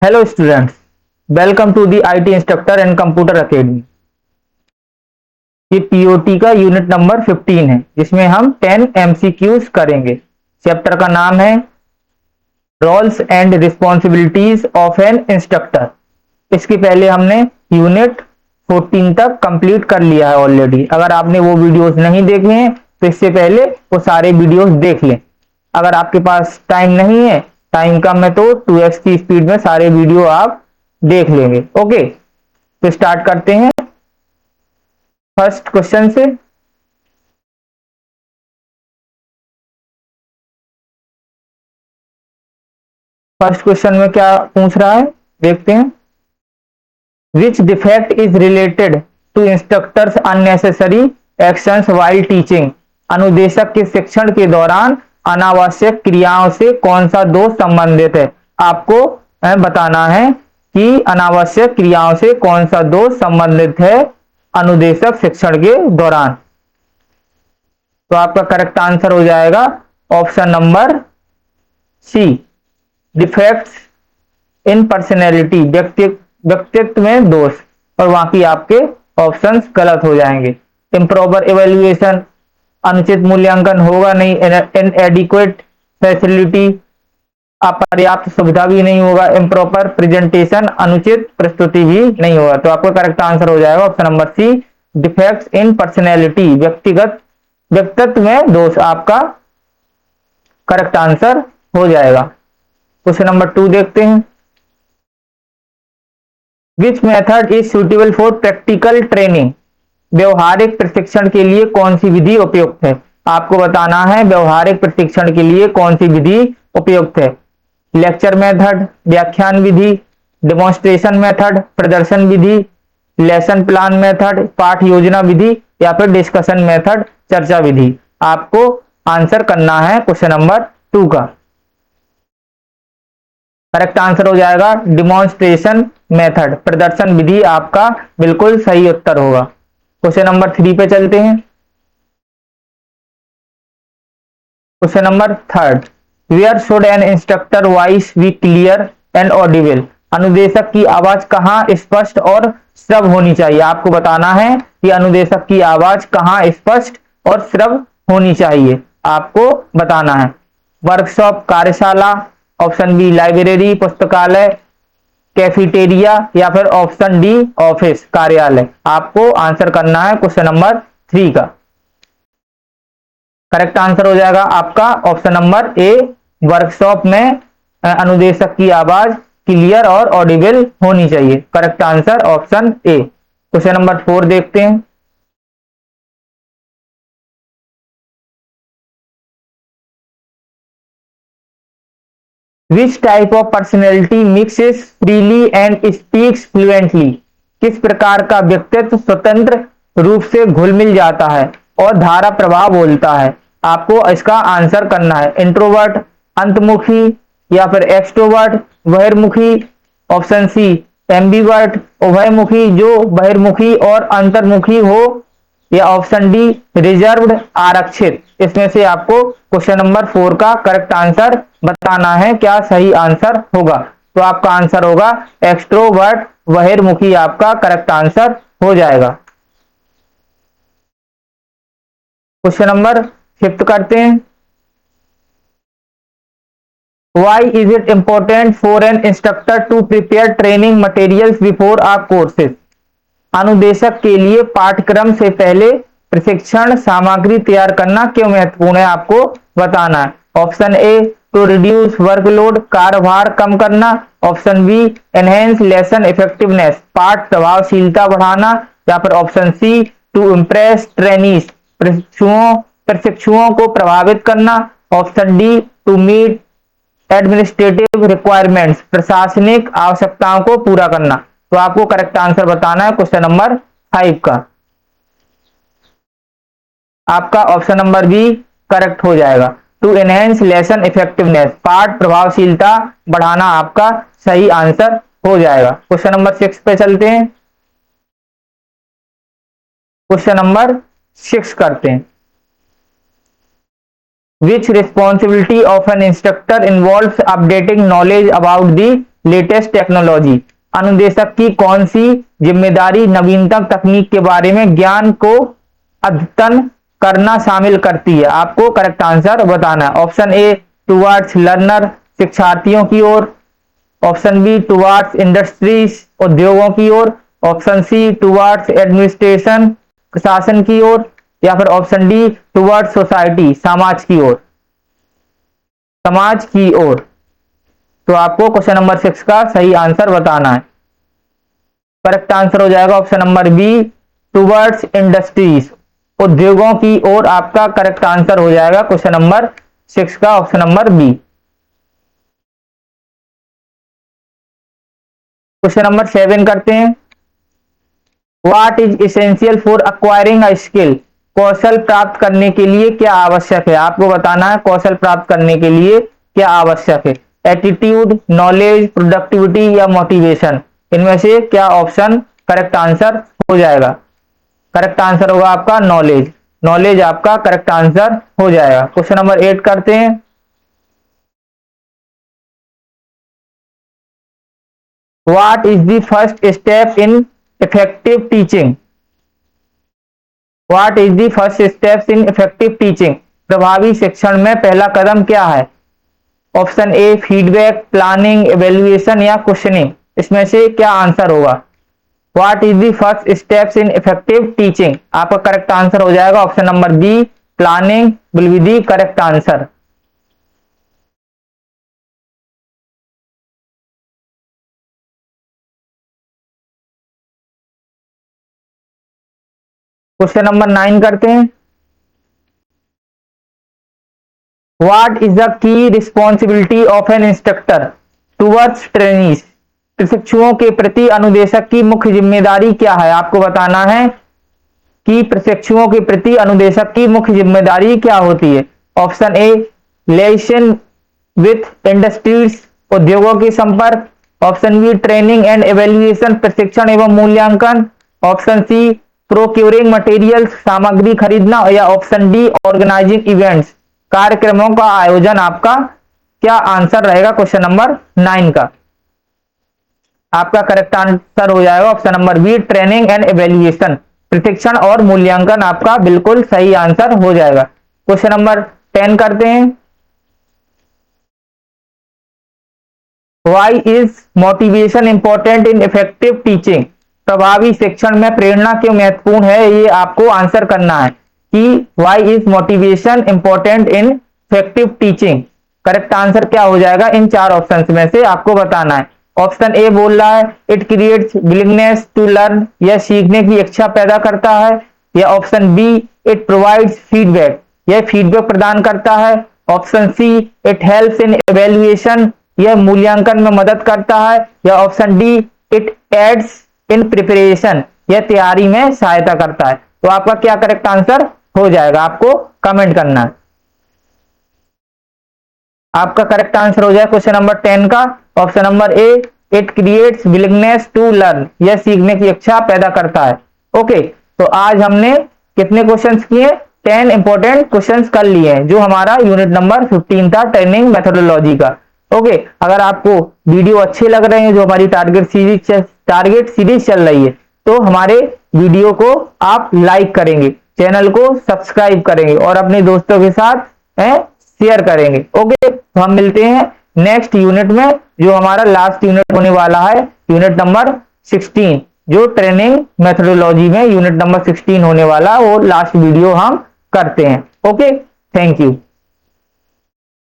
Hello students, welcome to the IT Instructor and Computer Academy। ये POT का unit number 15 है जिसमें हम 10 एमसीक्यूज करेंगे। चैप्टर का नाम है roles and responsibilities of an instructor. इसके पहले हमने यूनिट 14 तक कंप्लीट कर लिया है ऑलरेडी। अगर आपने वो वीडियोस नहीं देखे हैं तो इससे पहले वो सारे वीडियोस देख लें। अगर आपके पास टाइम नहीं है, टाइम कम है, तो 2x की स्पीड में सारे वीडियो आप देख लेंगे। ओके, तो स्टार्ट करते हैं फर्स्ट क्वेश्चन से। फर्स्ट क्वेश्चन में क्या पूछ रहा है, देखते हैं। Which defect is related to instructors unnecessary actions while teaching. अनुदेशक के शिक्षण के दौरान अनावश्यक क्रियाओं से कौन सा दोष संबंधित है। आपको बताना है कि अनावश्यक क्रियाओं से कौन सा दोष संबंधित है अनुदेशक शिक्षण के दौरान। तो आपका करेक्ट आंसर हो जाएगा option number C, defects in personality, व्यक्तित्व में दोष। और बाकी आपके ऑप्शंस गलत हो जाएंगे। इम्प्रॉपर इवेल्युएशन, अनुचित मूल्यांकन होगा नहीं। इनएडिक्वेट फैसिलिटी, अपर्याप्त सुविधा भी नहीं होगा। इम्प्रॉपर प्रेजेंटेशन, अनुचित प्रस्तुति भी नहीं होगा। तो आपका करेक्ट आंसर हो जाएगा option number C, defects in personality, व्यक्तित्व में दोष आपका करेक्ट आंसर हो जाएगा। क्वेश्चन नंबर 2 देखते हैं। Which method is suitable for practical training. व्यवहारिक प्रशिक्षण के लिए कौन सी विधि उपयुक्त है। आपको बताना है व्यवहारिक प्रशिक्षण के लिए कौन सी विधि उपयुक्त है। लेक्चर मेथड, व्याख्यान विधि, डेमोन्स्ट्रेशन मेथड, प्रदर्शन विधि, लेसन प्लान मेथड, पाठ योजना विधि, या फिर डिस्कशन मेथड, चर्चा विधि। आपको आंसर करना है क्वेश्चन नंबर 2 का। करेक्ट आंसर हो जाएगा डिमॉन्स्ट्रेशन मेथड, प्रदर्शन विधि आपका बिल्कुल सही उत्तर होगा। क्वेश्चन नंबर 3 पे चलते हैं। Question number 3, where should an instructor voice be clear and audible. अनुदेशक की आवाज कहाँ स्पष्ट और श्रव्य होनी चाहिए। आपको बताना है कि अनुदेशक की आवाज कहाँ स्पष्ट और श्रव्य होनी चाहिए। आपको बताना है वर्कशॉप, कार्यशाला, ऑप्शन बी लाइब्रेरी, पुस्तकालय, कैफेटेरिया, या फिर ऑप्शन डी ऑफिस, कार्यालय। आपको आंसर करना है क्वेश्चन नंबर 3 का। करेक्ट आंसर हो जाएगा आपका ऑप्शन नंबर ए, वर्कशॉप में अनुदेशक की आवाज क्लियर और ऑडिबल होनी चाहिए। Correct answer option A. Question number 4 देखते हैं। Which type of personality mixes freely and speaks fluently. किस प्रकार का व्यक्तित्व स्वतंत्र रूप से घुल मिल जाता है और धारा प्रवाह बोलता है। आपको इसका आंसर करना है इंट्रोवर्ट, अंतर्मुखी, या फिर एक्सट्रोवर्ट, बहिर्मुखी। ऑप्शन सी एम्बिवर्ट, उभयमुखी जो बहिर्मुखी और अंतर्मुखी हो, या ऑप्शन डी रिजर्व्ड, आरक्षित। इसमें से आपको क्वेश्चन नंबर 4 का करेक्ट आंसर बताना है, क्या सही आंसर होगा। तो आपका आंसर होगा एक्सट्रोवर्ट, बहिर्मुखी आपका करेक्ट आंसर हो जाएगा। क्वेश्चन नंबर 5 करते हैं। Why is it important for an instructor to prepare training materials before our courses? अनुदेशक के लिए पाठ्यक्रम से पहले प्रशिक्षण सामग्री तैयार करना क्यों महत्वपूर्ण है, आपको बताना है। Option A to reduce workload, कार्यभार कम करना। Option B enhance lesson effectiveness, पाठ प्रभावशीलता बढ़ाना। या फिर option C to impress trainees, प्रशिक्षुओं को प्रभावित करना। Option D to meet administrative requirements, प्रशासनिक आवश्यकताओं को पूरा करना। तो आपको करेक्ट आंसर बताना है क्वेश्चन नंबर 5 का। आपका ऑप्शन नंबर बी करेक्ट हो जाएगा, टू एनहेंस लेसन इफेक्टिवनेस, पाठ प्रभावशीलता बढ़ाना आपका सही आंसर हो जाएगा। क्वेश्चन नंबर 6 पे चलते हैं। क्वेश्चन नंबर 6 करते हैं। Which responsibility of an instructor involves updating knowledge about the latest technology. अनुदेशक की कौन सी जिम्मेदारी नवीनतम तकनीक के बारे में ज्ञान को अद्यतन करना शामिल करती है? आपको करेक्ट आंसर बताना है। ऑप्शन ए टुवर्ड्स लर्नर, शिक्षार्थियों की ओर। ऑप्शन बी टुवर्ड्स इंडस्ट्रीज, उद्योगों की ओर। ऑप्शन सी टुवर्ड्स एडमिनिस्ट्रेशन, प्रशासन की ओर। या फिर ऑप्शन डी टुवर्ड्स सोसाइटी, समाज की ओर, समाज की ओर। तो आपको क्वेश्चन नंबर 6 का सही आंसर बताना है। करेक्ट आंसर हो जाएगा option number be towards industries, उद्योगों की ओर आपका करेक्ट आंसर हो जाएगा क्वेश्चन नंबर 6 का option number B. Question number 7 करते हैं। What is essential for acquiring a skill? कौशल प्राप्त करने के लिए क्या आवश्यक है? आपको बताना है कौशल प्राप्त करने के लिए क्या आवश्यक है। एटीट्यूड, नॉलेज, प्रोडक्टिविटी या मोटिवेशन, इनमें से क्या ऑप्शन करेक्ट आंसर हो जाएगा? करेक्ट आंसर होगा आपका नॉलेज। नॉलेज आपका करेक्ट आंसर हो जाएगा। क्वेश्चन नंबर 8 करते हैं। What is the first step in effective teaching? What is the first step in effective teaching? प्रभावी शिक्षण में पहला कदम क्या है? Option A feedback, planning, evaluation या क्वेश्चनिंग, इसमें से क्या आंसर होगा? What is the first steps in effective teaching? आपका करेक्ट आंसर हो जाएगा option number B planning will be the correct answer. Question number 9 करते हैं। What is the key responsibility of an instructor towards trainees? प्रशिक्षुओं के प्रति अनुदेशक की मुख्य जिम्मेदारी क्या है? आपको बताना है कि प्रशिक्षुओं के प्रति अनुदेशक की मुख्य जिम्मेदारी क्या होती है। Option A liaison with industries, उद्योगों के संपर्क। Option B training and evaluation, प्रशिक्षण एवं मूल्यांकन। ऑप्शन सी प्रोक्यूरिंग मटेरियल्स, सामग्री खरीदना। या ऑप्शन डी ऑर्गेनाइजिंग इवेंट्स, कार्यक्रमों का आयोजन। आपका क्या आंसर रहेगा क्वेश्चन नंबर 9 का? आपका करेक्ट आंसर हो जाएगा option number B training and evaluation, प्रशिक्षण और मूल्यांकन आपका बिल्कुल सही आंसर हो जाएगा। क्वेश्चन नंबर 10 करते हैं। Why is motivation important in effective teaching? प्रभावी शिक्षण में प्रेरणा क्यों महत्वपूर्ण है, ये आपको आंसर करना है कि why is motivation important in effective teaching. Correct answer क्या हो जाएगा इन चार ऑप्शंस में से आपको बताना है। ऑप्शन ए बोल रहा है it creates willingness to learn, यह सीखने की इच्छा पैदा करता है। या option B it provides feedback, यह फीडबैक प्रदान करता है। Option C it helps in evaluation, यह मूल्यांकन में मदद करता है। या option D it aids in preparation, यह तैयारी में सहायता करता है। तो आपका क्या करेक्ट आंसर हो जाएगा आपको कमेंट करना है। आपका करेक्ट आंसर हो जाए क्वेश्चन नंबर 10 का option number A it creates willingness to learn, यह सीखने की इच्छा पैदा करता है। ओके, तो आज हमने कितने क्वेश्चंस किए? 10 इंपॉर्टेंट क्वेश्चंस कर लिए हैं, जो हमारा यूनिट नंबर 15 था ट्रेनिंग मेथोडोलॉजी का। ओके, अगर आपको वीडियो अच्छे लग रहे हैं, जो हमारी टारगेट सीरीज चल रही है, तो हमारे वीडियो को आप लाइक करेंगे, चैनल को सब्सक्राइब करेंगे और अपने दोस्तों के साथ शेयर करेंगे। ओके, तो हम मिलते हैं नेक्स्ट यूनिट में, जो हमारा लास्ट यूनिट होने वाला है, यूनिट नंबर 16, जो ट्रेनिंग मेथोडोलॉजी में यूनिट नंबर 16 होने वाला, वो लास्ट वीडियो हम करते हैं। Okay, thank you.